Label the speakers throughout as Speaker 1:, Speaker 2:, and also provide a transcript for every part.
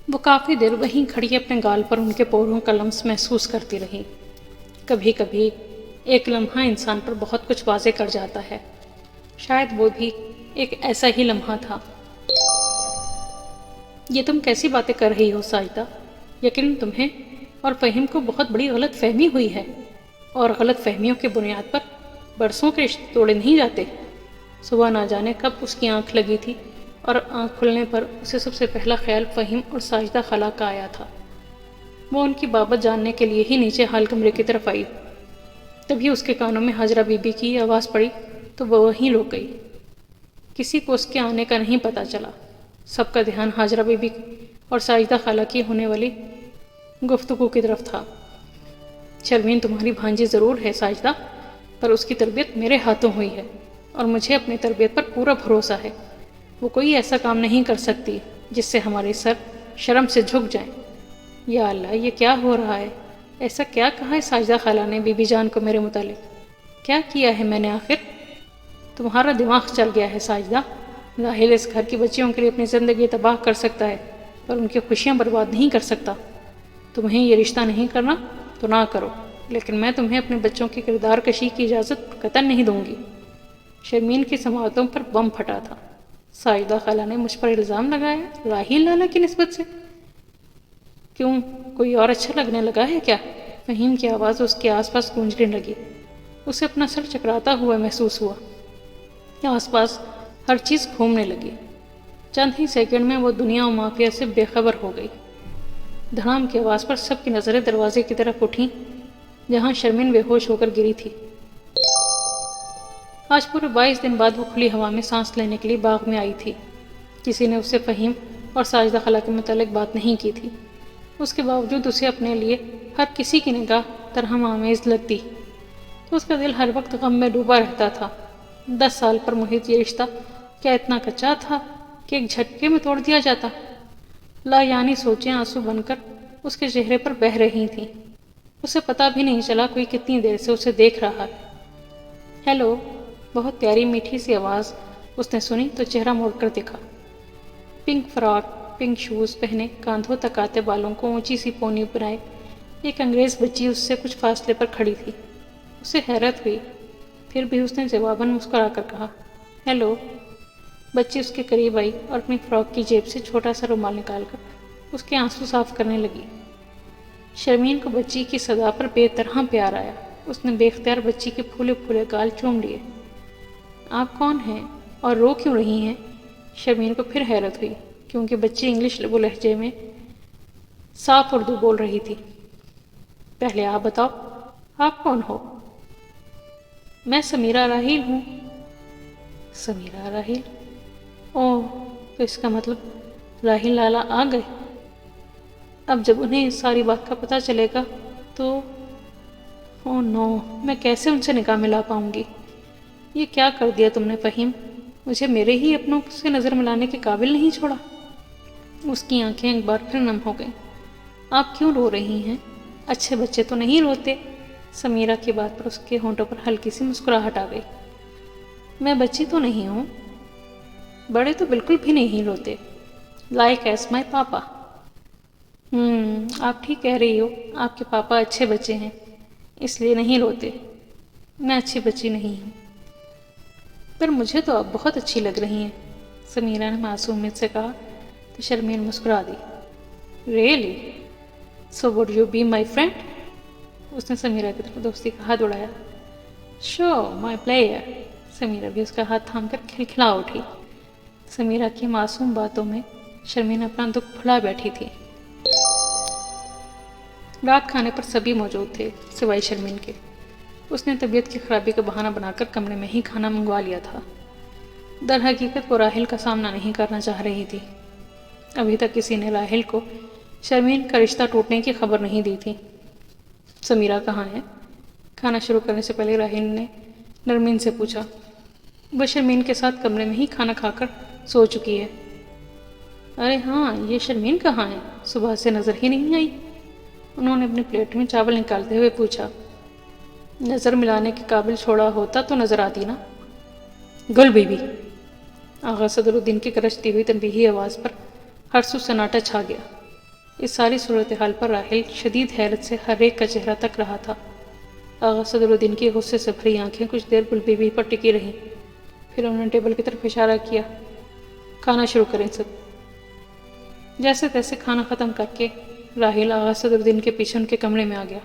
Speaker 1: وہ کافی دیر وہیں کھڑی اپنے گال پر ان کے پوروں کا لمس محسوس کرتی رہی۔ کبھی کبھی ایک لمحہ انسان پر بہت کچھ واضح کر جاتا ہے، شاید وہ بھی ایک ایسا ہی لمحہ تھا۔ یہ تم کیسی باتیں کر رہی ہو ساجدہ؟ یقیناً تمہیں اور فہیم کو بہت بڑی غلط فہمی ہوئی ہے، اور غلط فہمیوں کی بنیاد پر برسوں کے رشتے توڑے نہیں جاتے۔ صبح نہ جانے کب اس کی آنکھ لگی تھی، اور آنکھ کھلنے پر اسے سب سے پہلا خیال فہیم اور ساجدہ خالہ کا آیا تھا۔ وہ ان کی بابت جاننے کے لیے ہی نیچے حال کمرے کی طرف آئی۔ تبھی اس کے کانوں میں حاجرہ بی بی کی آواز پڑی تو وہ وہیں رک گئی۔ کسی کو اس کے آنے کا نہیں پتہ چلا۔ سب کا دھیان حاجرہ بی بی اور ساجدہ خالہ کی ہونے والی گفتگو کی طرف تھا۔ شرمین تمہاری بھانجی ضرور ہے ساجدہ، پر اس کی تربیت میرے ہاتھوں ہوئی ہے، اور مجھے اپنی تربیت پر پورا بھروسہ ہے۔ وہ کوئی ایسا کام نہیں کر سکتی جس سے ہمارے سر شرم سے جھک جائیں۔ یا اللہ، یہ کیا ہو رہا ہے؟ ایسا کیا کہا ہے ساجدہ خالہ نے بی بی جان کو میرے متعلق؟ کیا کیا ہے میں نے آخر؟ تمہارا دماغ چل گیا ہے ساجدہ۔ راحیل اس گھر کی بچیوں کے لیے اپنی زندگی تباہ کر سکتا ہے، پر ان کی خوشیاں برباد نہیں کر سکتا۔ تمہیں یہ رشتہ نہیں کرنا تو نہ کرو، لیکن میں تمہیں اپنے بچوں کی کردار کشی کی اجازت قطعاً نہیں دوں گی۔ شرمین کی سماعتوں پر بم پھٹا تھا۔ ساجدہ خالہ نے مجھ پر الزام لگایا راحیل لالا کی نسبت سے؟ کیوں، کوئی اور اچھا لگنے لگا ہے کیا؟ فہیم کی آواز اس کے آس پاس گونجنے لگی۔ اسے اپنا سر چکراتا ہوا محسوس ہوا۔ آس پاس ہر چیز گھومنے لگی۔ چند ہی سیکنڈ میں وہ دنیا و مافیا سے بے خبر ہو گئی۔ دھڑام کی آواز پر سب کی نظریں دروازے کی طرف اٹھیں، جہاں شرمین بے ہوش ہو کر گری تھی۔ آج پورے 22 دن بعد وہ کھلی ہوا میں سانس لینے کے لیے باغ میں آئی تھی۔ کسی نے اس سے فہیم اور ساجدہ خالہ کے متعلق بات نہیں کی تھی۔ اس کے باوجود اسے اپنے لیے ہر کسی کی نگاہ ترہم آمیز لگتی، تو اس کا دل ہر وقت غم میں ڈوبا رہتا تھا۔ 10 سال پر محیط یہ رشتہ کیا اتنا کچا تھا کہ ایک جھٹکے میں توڑ دیا جاتا؟ لا یعنی سوچیں آنسو بن کر اس کے چہرے پر بہہ رہی تھیں۔ اسے پتہ بھی نہیں چلا کوئی کتنی دیر سے اسے دیکھ رہا ہے۔ ہیلو، بہت پیاری میٹھی سی آواز اس نے سنی تو چہرہ موڑ کر دیکھا۔ پنک فراک، پنک شوز پہنے، کاندھوں تک آتے بالوں کو اونچی سی پونی بنائے ایک انگریز بچی اس سے کچھ فاصلے پر کھڑی تھی۔ اسے حیرت ہوئی، پھر بھی اس نے جواباً مسکرا کر کہا، ہیلو۔ بچی اس کے قریب آئی اور اپنی فراک کی جیب سے چھوٹا سا رومال نکال کر اس کے آنسو صاف کرنے لگی۔ شرمین کو بچی کی صدا پر بے طرح پیار آیا۔ اس نے بے اختیار بچی کے پھولے پھولے گال چوم لیے۔ آپ کون ہیں اور رو کیوں رہی ہیں؟ شرمین کو پھر حیرت ہوئی، کیونکہ بچی انگلش لہجے میں صاف اردو بول رہی تھی۔ پہلے آپ بتاؤ، آپ کون ہو؟ میں سمیرہ راحیل ہوں۔ سمیرہ راحیل؟ اوہ، تو اس کا مطلب راحیل لالا آ گئے۔ اب جب انہیں اس ساری بات کا پتہ چلے گا تو اوہ نو، میں کیسے ان سے نکاح ملا پاؤں گی؟ یہ کیا کر دیا تم نے فہیم؟ مجھے میرے ہی اپنوں سے نظر ملانے کے قابل نہیں چھوڑا۔ اس کی آنکھیں ایک بار پھر نم ہو گئیں۔ آپ کیوں رو رہی ہیں؟ اچھے بچے تو نہیں روتے۔ سمیرہ کی بات پر اس کے ہونٹوں پر ہلکی سی مسکراہٹ آ گئی۔ میں بچی تو نہیں ہوں۔ بڑے تو بالکل بھی نہیں روتے، لائک ایز مائی پاپا۔ آپ ٹھیک کہہ رہی ہو، آپ کے پاپا اچھے بچے ہیں، اس لیے نہیں روتے۔ میں اچھی بچی نہیں ہوں، پر مجھے تو آپ بہت اچھی لگ رہی ہیں، سمیرہ نے معصومیت سے کہا تو شرمین مسکرا دی۔ Really? So would you be my friend? اس نے سمیرہ کی طرف دوستی کا ہاتھ اڑایا۔ شو مائی پلیئر۔ سمیرہ بھی اس کا ہاتھ تھام کر کھلکھلا اٹھی۔ سمیرہ کی معصوم باتوں میں شرمین اپنا دکھ بھلا بیٹھی تھی۔ رات کھانے پر سبھی موجود تھے سوائے شرمین کے۔ اس نے طبیعت کی خرابی کا بہانہ بنا کر کمرے میں ہی کھانا منگوا لیا تھا۔ در حقیقت وہ راحیل کا سامنا نہیں کرنا چاہ رہی تھی۔ ابھی تک کسی نے راحیل کو شرمین کا رشتہ ٹوٹنے کی خبر نہیں دی تھی۔ سمیرہ کہاں ہے؟ کھانا شروع کرنے سے پہلے راحیل نے نرمین سے پوچھا۔ وہ شرمین کے ساتھ کمرے میں ہی کھانا کھا کر سو چکی ہے۔ ارے ہاں، یہ شرمین کہاں ہے؟ صبح سے نظر ہی نہیں آئی۔ انہوں نے اپنی پلیٹ میں چاول نکالتے ہوئے پوچھا۔ نظر ملانے کے قابل چھوڑا ہوتا تو نظر آتی نا۔ گل بی بی۔ آغا صدر الدین کی کرچتی ہوئی تنبیہی آواز پر ہر سو سناٹا چھا گیا۔ اس ساری صورتحال پر راحل شدید حیرت سے ہر ایک کا چہرہ تک رہا تھا۔ آغا صدر الدین کی غصے سے بھری آنکھیں کچھ دیر گل بی پر ٹکی رہیں، پھر انہوں نے ٹیبل کی طرف اشارہ کیا، کھانا شروع کریں سب۔ جیسے تیسے کھانا ختم کر کے راحل آغا صدر الدین کے پیچھے ان کے کمرے میں آ گیا۔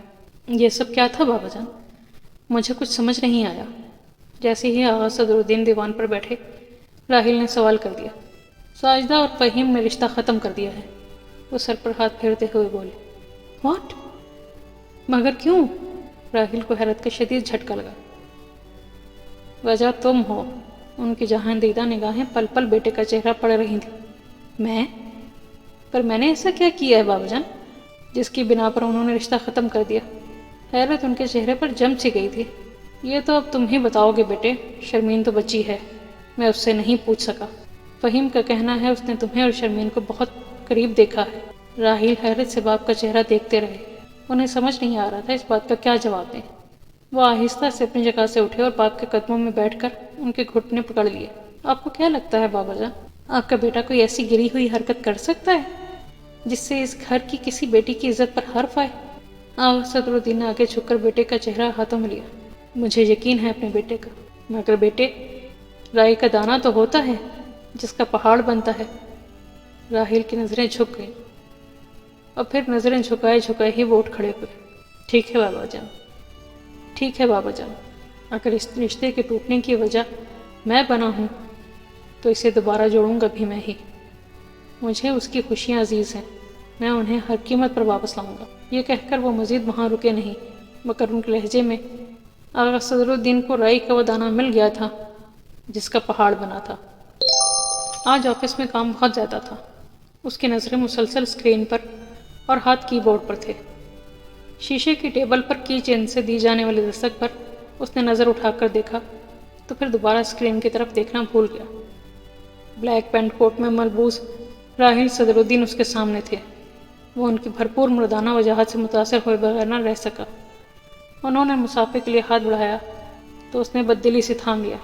Speaker 1: یہ سب کیا تھا بابا جان؟ مجھے کچھ سمجھ نہیں آیا۔ جیسے ہی آغا صدر الدین دیوان پر بیٹھے، راحل نے سوال کر دیا، ساجدہ اور فہیم نے رشتہ ختم کر دیا ہے۔ وہ سر پر ہاتھ پھیرتے ہوئے بولے، واٹ؟ مگر کیوں؟ راحل کو حیرت کا شدید جھٹکا لگا۔ وجہ تم ہو۔ ان کی جہاندیدہ نگاہیں پل پل بیٹے کا چہرہ پڑ رہی تھیں۔ میں؟ پر میں نے ایسا کیا کیا ہے بابا جان جس کی بنا پر انہوں نے رشتہ ختم کر دیا؟ حیرت ان کے چہرے پر جم سی گئی تھی۔ یہ تو اب تم ہی بتاؤ گے بیٹے، شرمین تو بچی ہے، میں اس سے نہیں پوچھ سکا۔ فہیم کا کہنا ہے اس نے تمہیں اور شرمین کو بہت قریب دیکھا ہے۔ راحیل حیرت سے باپ کا چہرہ دیکھتے رہے، انہیں سمجھ نہیں آ رہا تھا اس بات کا کیا جواب دیں۔ وہ آہستہ سے اپنی جگہ سے اٹھے اور باپ کے قدموں میں بیٹھ کر ان کے گھٹنے پکڑ لیے۔ آپ کو کیا لگتا ہے بابا جان، آپ کا بیٹا کوئی ایسی گری ہوئی حرکت کر سکتا ہے جس سے اس گھر کی کسی بیٹی کی عزت پر حرف آئے؟ آغا صدر الدین نے آگے جھک کر بیٹے کا چہرہ ہاتھوں میں لیا۔ مجھے یقین ہے اپنے بیٹے کا، مگر بیٹے، رائی کا دانہ تو ہوتا ہے جس کا پہاڑ بنتا ہے۔ راحیل کی نظریں جھک گئیں اور پھر نظریں جھکائے جھکائے ہی وہ اٹھ کھڑے ہوئے۔ ٹھیک ہے بابا جان، ٹھیک ہے بابا جان، اگر اس رشتے کے ٹوٹنے کی وجہ میں بنا ہوں تو اسے دوبارہ جوڑوں گا بھی میں ہی۔ مجھے اس کی خوشیاں عزیز ہیں، میں انہیں ہر قیمت پر واپس لاؤں گا۔ یہ کہہ کر وہ مزید وہاں رکے نہیں، مگر ان کے لہجے میں آغا صدر الدین کو رائی کا وہ دانہ مل گیا تھا جس کا پہاڑ بنا تھا۔ آج آفس میں کام بہت زیادہ تھا۔ اس کی نظریں مسلسل اسکرین پر اور ہاتھ کی بورڈ پر تھے۔ شیشے کی ٹیبل پر کی چین سے دی جانے والی دستک پر اس نے نظر اٹھا کر دیکھا تو پھر دوبارہ اسکرین کی طرف دیکھنا بھول گیا۔ بلیک پینٹ کوٹ میں ملبوس راحیل صدر الدین اس کے سامنے تھے۔ وہ ان کی بھرپور مردانہ وجاہت سے متاثر ہوئے بغیر نہ رہ سکا۔ انہوں نے مسافے کے لیے ہاتھ بڑھایا تو اس نے بددلی سے تھام لیا۔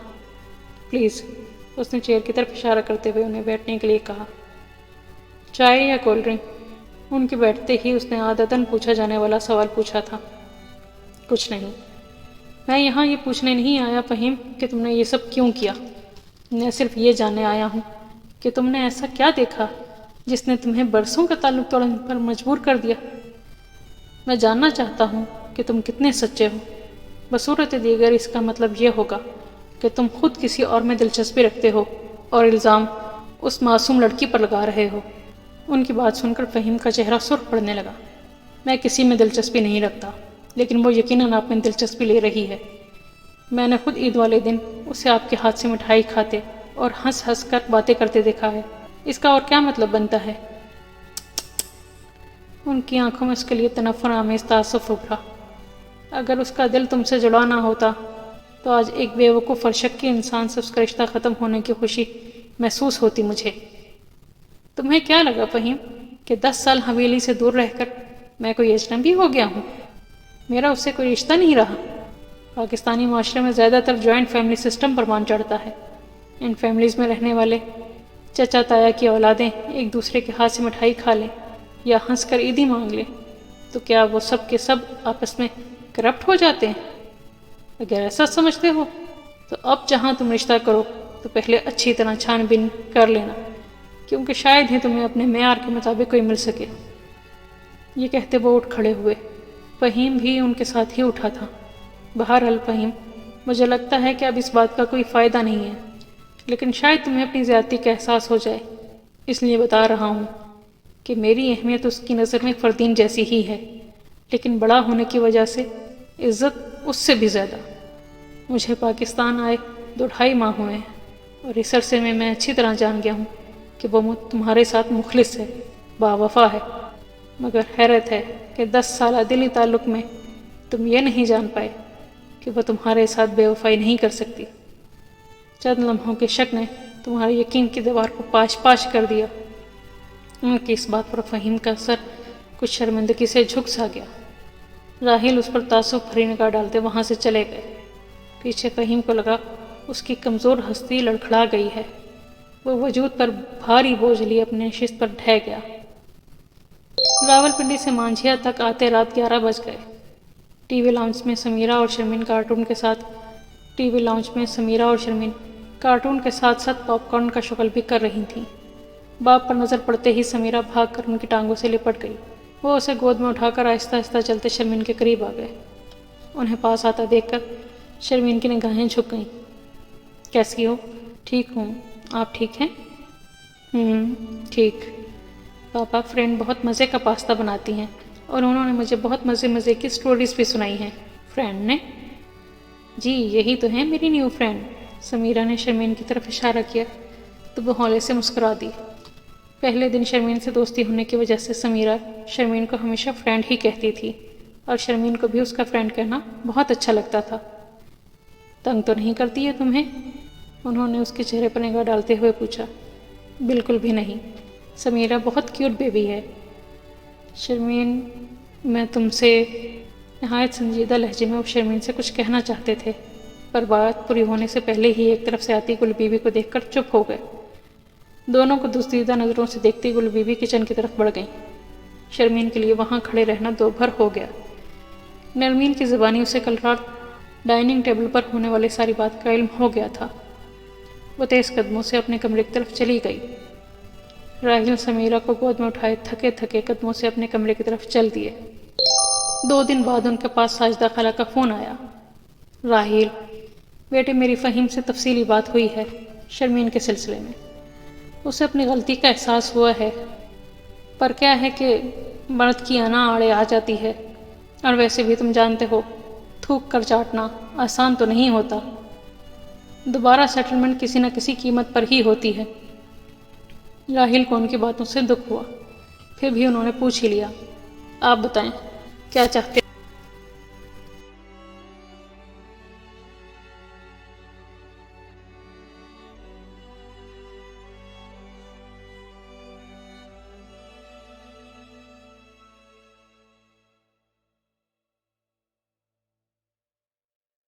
Speaker 1: پلیز، اس نے چیئر کی طرف اشارہ کرتے ہوئے انہیں بیٹھنے کے لیے کہا۔ چائے یا کولڈ ڈرنک؟ ان کے بیٹھتے ہی اس نے عادتاً پوچھا جانے والا سوال پوچھا تھا۔ کچھ نہیں، میں یہاں یہ پوچھنے نہیں آیا فہیم کہ تم نے یہ سب کیوں کیا۔ میں صرف یہ جاننے آیا ہوں کہ تم نے ایسا کیا دیکھا جس نے تمہیں برسوں کا تعلق توڑنے پر مجبور کر دیا۔ میں جاننا چاہتا ہوں کہ تم کتنے سچے ہو۔ بصورت دیگر اس کا مطلب یہ ہوگا کہ تم خود کسی اور میں دلچسپی رکھتے ہو اور الزام اس معصوم لڑکی پر لگا رہے ہو۔ ان کی بات سن کر فہیم کا چہرہ سرخ پڑنے لگا۔ میں کسی میں دلچسپی نہیں رکھتا، لیکن وہ یقیناً آپ میں دلچسپی لے رہی ہے۔ میں نے خود عید والے دن اسے آپ کے ہاتھ سے مٹھائی کھاتے اور ہنس ہنس کر باتیں کرتے دیکھا ہے۔ اس کا اور کیا مطلب بنتا ہے؟ ان کی آنکھوں میں اس کے لیے تنفر آمیز تعصف ابھرا۔ اگر اس کا دل تم سے جڑا نہ ہوتا تو آج ایک بے وقوف اور شکی انسان سے اس کا رشتہ ختم ہونے کی خوشی محسوس ہوتی مجھے۔ تمہیں کیا لگا فہیم کہ 10 سال حویلی سے دور رہ کر میں کوئی اجنبی ہو گیا ہوں؟ میرا اس سے کوئی رشتہ نہیں رہا۔ پاکستانی معاشرے میں زیادہ تر جوائنٹ فیملی سسٹم پر مان چڑھتا ہے۔ ان فیملیز میں رہنے والے چچا تایا کی اولادیں ایک دوسرے کے ہاتھ سے مٹھائی کھا لیں یا ہنس کر عیدی مانگ لیں تو کیا وہ سب کے سب آپس میں کرپٹ ہو جاتے ہیں؟ اگر ایسا سمجھتے ہو تو اب جہاں تم رشتہ کرو تو پہلے اچھی طرح چھان بین کر لینا، کیونکہ شاید ہی تمہیں اپنے معیار کے مطابق کوئی مل سکے۔ یہ کہتے وہ اٹھ کھڑے ہوئے۔ فہیم بھی ان کے ساتھ ہی اٹھا تھا۔ بہرحال فہیم، مجھے لگتا ہے کہ اب اس بات کا کوئی فائدہ نہیں ہے، لیکن شاید تمہیں اپنی زیادتی کا احساس ہو جائے، اس لیے بتا رہا ہوں کہ میری اہمیت اس کی نظر میں فردین جیسی ہی ہے، لیکن بڑا ہونے کی وجہ سے عزت اس سے بھی زیادہ۔ مجھے پاکستان آئے 2-2.5 ماہ ہوئے ہیں اور اس عرصے میں اچھی طرح جان گیا ہوں کہ وہ تمہارے ساتھ مخلص ہے، باوفا ہے، مگر حیرت ہے کہ 10 سالہ دلی تعلق میں تم یہ نہیں جان پائے کہ وہ تمہارے ساتھ بے وفائی نہیں کر سکتی۔ چند لمحوں کے شک نے تمہارے یقین کی دیوار کو پاش پاش کر دیا۔ ان کی اس بات پر فہیم کا سر کچھ شرمندگی سے جھک سا گیا۔ راحیل اس پر تعصب بھری نگاہ ڈالتے وہاں سے چلے گئے۔ پیچھے فہیم کو لگا اس کی کمزور ہستی لڑکھڑا گئی ہے۔ وہ وجود پر بھاری بوجھ لیے اپنے نشست پر ڈھہ گیا۔ راولپنڈی سے مانجھیا تک آتے رات 11 بج گئے۔ ٹی وی لاؤنج میں سمیرہ اور شرمین کارٹون کے ساتھ ساتھ پاپ کارن کا شغل بھی کر رہی تھیں۔ باپ پر نظر پڑتے ہی سمیرہ بھاگ کر ان کی ٹانگوں سے لپٹ گئی۔ وہ اسے گود میں اٹھا کر آہستہ آہستہ چلتے شرمین کے قریب آ گئے۔ انہیں پاس آتا دیکھ کر شرمین کی نگاہیں جھک گئیں۔ کیسی ہو؟ ٹھیک ہوں، آپ ٹھیک ہیں؟ ٹھیک۔ پاپا، فرینڈ بہت مزے کا پاستا بناتی ہیں اور انہوں نے مجھے بہت مزے کی سٹوریز بھی سنائی ہیں۔ فرینڈ نے؟ جی، یہی تو ہے میری نیو فرینڈ۔ سمیرہ نے شرمین کی طرف اشارہ کیا تو وہ ہولے سے مسکرا دی۔ پہلے دن شرمین سے دوستی ہونے کی وجہ سے سمیرہ شرمین کو ہمیشہ فرینڈ ہی کہتی تھی اور شرمین کو بھی اس کا فرینڈ کہنا بہت اچھا لگتا تھا۔ تنگ تو نہیں کرتی ہے تمہیں؟ انہوں نے اس کے چہرے پر نگاہ ڈالتے ہوئے پوچھا۔ بالکل بھی نہیں، سمیرہ بہت کیوٹ بیبی ہے۔ شرمین، میں تم سے… نہایت سنجیدہ لہجے میں وہ شرمین سے کچھ کہنا چاہتے تھے، پر بات پوری ہونے سے پہلے ہی ایک طرف سے آتی گل بیوی کو دیکھ کر چپ ہو گئے۔ دونوں کو دوستیدہ نظروں سے دیکھتی گل بیوی کچن کی طرف بڑھ گئیں۔ شرمین کے لیے وہاں کھڑے رہنا دو بھر ہو گیا۔ نرمین کی زبانی اسے کل رات ڈائننگ ٹیبل پر ہونے والی ساری بات کا علم ہو گیا تھا۔ وہ تیز قدموں سے اپنے کمرے کی طرف چلی گئی۔ راہیل سمیرہ کو گود میں اٹھائے تھکے قدموں سے اپنے کمرے کی طرف چل دیے۔ 2 دن بعد ان کے پاس ساجدہ خالہ کا فون آیا۔ راہیل بیٹے، میری فہیم سے تفصیلی بات ہوئی ہے شرمین کے سلسلے میں۔ اسے اپنی غلطی کا احساس ہوا ہے، پر کیا ہے کہ مرد کی انا آڑے آ جاتی ہے، اور ویسے بھی تم جانتے ہو تھوک کر چاٹنا آسان تو نہیں ہوتا۔ دوبارہ سیٹلمنٹ کسی نہ کسی قیمت پر ہی ہوتی ہے۔ راہیل کو ان کی باتوں سے دکھ ہوا، پھر بھی انہوں نے پوچھ ہی لیا۔ آپ بتائیں کیا چاہتے